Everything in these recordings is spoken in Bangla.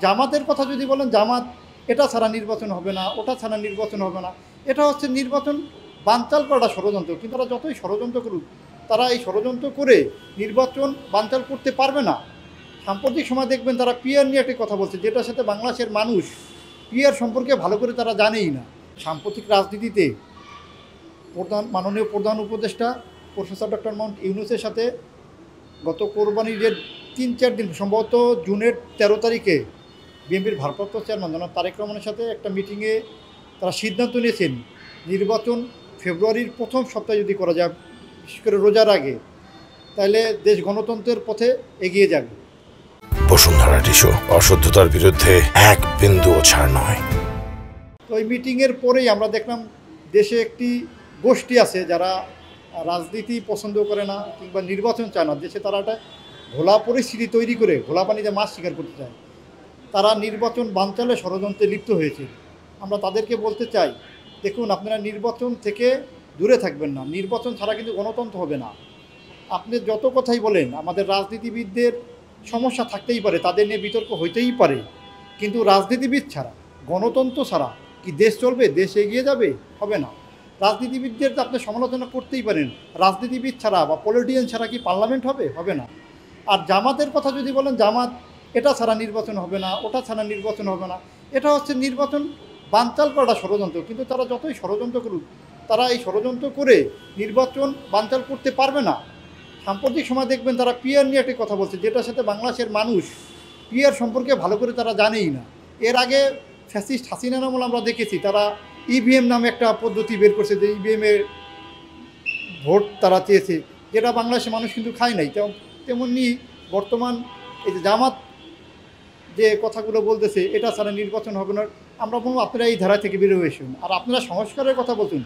জামাতের কথা যদি বলেন, জামাত এটা ছাড়া নির্বাচন হবে না, ওটা ছাড়া নির্বাচন হবে না, এটা হচ্ছে নির্বাচন বানচাল করাটা ষড়যন্ত্র। কিন্তু তারা যতই ষড়যন্ত্র করুক, তারা এই ষড়যন্ত্র করে নির্বাচন বানচাল করতে পারবে না। সাম্প্রতিক সময় দেখবেন তারা পিআর নিয়ে একটি কথা বলছে, যেটার সাথে বাংলাদেশের মানুষ পিআর সম্পর্কে ভালো করে তারা জানেই না। সাম্প্রতিক রাজনীতিতে মাননীয় প্রধান উপদেষ্টা প্রফেসর ডক্টর মোহাম্মদ ইউনূসের সাথে গত কোরবানির যে ৩-৪ দিন, সম্ভবত জুনের ১৩ তারিখে বিএনপির ভারপ্রাপ্ত চেয়ারম্যান জনাব তারেক রহমানের সাথে একটা মিটিংয়ে তারা সিদ্ধান্ত নিয়েছেন নির্বাচন ফেব্রুয়ারির প্রথম সপ্তাহে যদি করা যায়, বিশেষ করে রোজার আগে, তাহলে দেশ গণতন্ত্রের পথে এগিয়ে যাবে। বসুন্ধরা টিস্যু, অশুদ্ধতার বিরুদ্ধে এক বিন্দুও ছাড় নয়। তো এই মিটিংয়ের পরেই আমরা দেখলাম দেশে একটি গোষ্ঠী আছে যারা রাজনীতি পছন্দ করে না কিংবা নির্বাচন চায় না। দেশে তারা একটা ঘোলা পরিস্থিতি তৈরি করে ঘোলা পানিতে মাছ শিকার করতে চায়। তারা নির্বাচন বানচালে ষড়যন্ত্রে লিপ্ত হয়েছে। আমরা তাদেরকে বলতে চাই, দেখুন, আপনারা নির্বাচন থেকে দূরে থাকবেন না। নির্বাচন ছাড়া কিন্তু গণতন্ত্র হবে না। আপনি যত কথাই বলেন, আমাদের রাজনীতিবিদদের সমস্যা থাকতেই পারে, তাদের নিয়ে বিতর্ক হইতেই পারে, কিন্তু রাজনীতিবিদ ছাড়া, গণতন্ত্র ছাড়া কি দেশ চলবে? দেশ এগিয়ে যাবে? হবে না। রাজনীতিবিদদের তো আপনি সমালোচনা করতেই পারেন, রাজনীতিবিদ ছাড়া বা পলিটিশিয়ান ছাড়া কি পার্লামেন্ট হবে? হবে না। আর জামাতের কথা যদি বলেন, জামাত এটা ছাড়া নির্বাচন হবে না, ওটা ছাড়া নির্বাচন হবে না, এটা হচ্ছে নির্বাচন বানচাল করাটা ষড়যন্ত্র। কিন্তু তারা যতই ষড়যন্ত্র করুক, তারা এই ষড়যন্ত্র করে নির্বাচন বানচাল করতে পারবে না। সাম্প্রতিক সময় দেখবেন তারা পিআর নিয়ে একটি কথা বলছে, যেটার সাথে বাংলাদেশের মানুষ পিআর সম্পর্কে ভালো করে তারা জানেই না। এর আগে ফ্যাসিস্ট হাসিনার আমল আমরা দেখেছি, তারা ইভিএম নামে একটা পদ্ধতি বের করছে, যে ইভিএমের ভোট তারা চেয়েছে, যেটা বাংলাদেশের মানুষ কিন্তু খায় নাই। তেমনি বর্তমান এই যে জামাত যে কথাগুলো বলতেছে, এটা ছাড়া নির্বাচন হবে না, আমরা বলবো আপনারা এই ধারা থেকে বেরোয় এসুন। আর আপনারা সংস্কারের কথা বলছেন,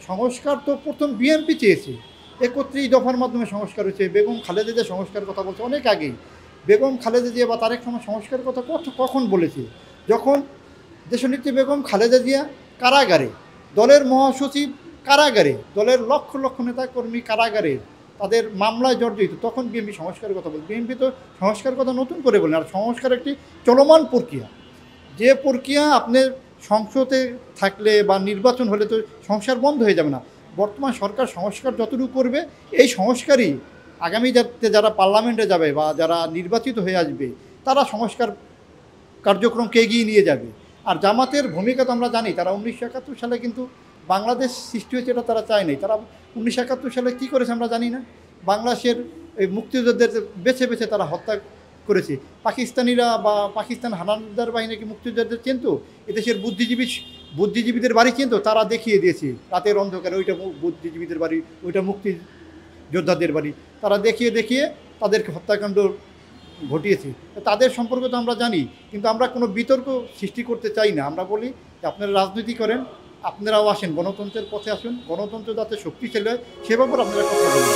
সংস্কার তো প্রথম বিএনপি চেয়েছে, ৩১ দফার মাধ্যমে সংস্কার হয়েছে। বেগম খালেদা জিয়া সংস্কারের কথা বলছে অনেক আগেই। বেগম খালেদা জিয়া বা তারেক রহমান সংস্কারের কথা কখন বলেছে? যখন দেশনেত্রী বেগম খালেদা জিয়া কারাগারে, দলের মহাসচিব কারাগারে, দলের লক্ষ লক্ষ নেতাকর্মী কারাগারে, তাদের মামলায় জর্জরিত, তখন বিএনপি সংস্কারের কথা বলছে। বিএনপি তো সংস্কারের কথা নতুন করে বলেন। আর সংস্কার একটি চলমান প্রক্রিয়া, যে প্রক্রিয়া আপনার সংসদে থাকলে বা নির্বাচন হলে তো সংস্কার বন্ধ হয়ে যাবে না। বর্তমান সরকার সংস্কার যতটুকু করবে, এই সংস্কারই আগামী যারা পার্লামেন্টে যাবে বা যারা নির্বাচিত হয়ে আসবে, তারা সংস্কার কার্যক্রমকে এগিয়ে নিয়ে যাবে। আর জামাতের ভূমিকা তো আমরা জানি, তারা 1971 সালে কিন্তু বাংলাদেশ সৃষ্টি হয়েছে, এটা তারা চায় নাই। তারা 1971 সালে কী করেছে আমরা জানি না। বাংলাদেশের এই মুক্তিযোদ্ধাদের বেছে বেছে তারা হত্যা করেছে। পাকিস্তানিরা বা পাকিস্তান হানাদার বাহিনী কি মুক্তিযোদ্ধাদের চিনতো? এদেশের বুদ্ধিজীবীদের বাড়ি চিনতো? তারা দেখিয়ে দিয়েছে রাতের অন্ধকারে, ওইটা বুদ্ধিজীবীদের বাড়ি, ওইটা মুক্তিযোদ্ধাদের বাড়ি। তারা দেখিয়ে দেখিয়ে তাদেরকে হত্যাকাণ্ড ঘটিয়েছে। তাদের সম্পর্কে তো আমরা জানি, কিন্তু আমরা কোনো বিতর্ক সৃষ্টি করতে চাই না। আমরা বলি যে আপনারা রাজনীতি করেন, আপনারাও আসেন, গণতন্ত্রের পথে আসুন, গণতন্ত্র যাতে শক্তিশালী হয় সে ব্যাপারে আপনারা কথা বলুন।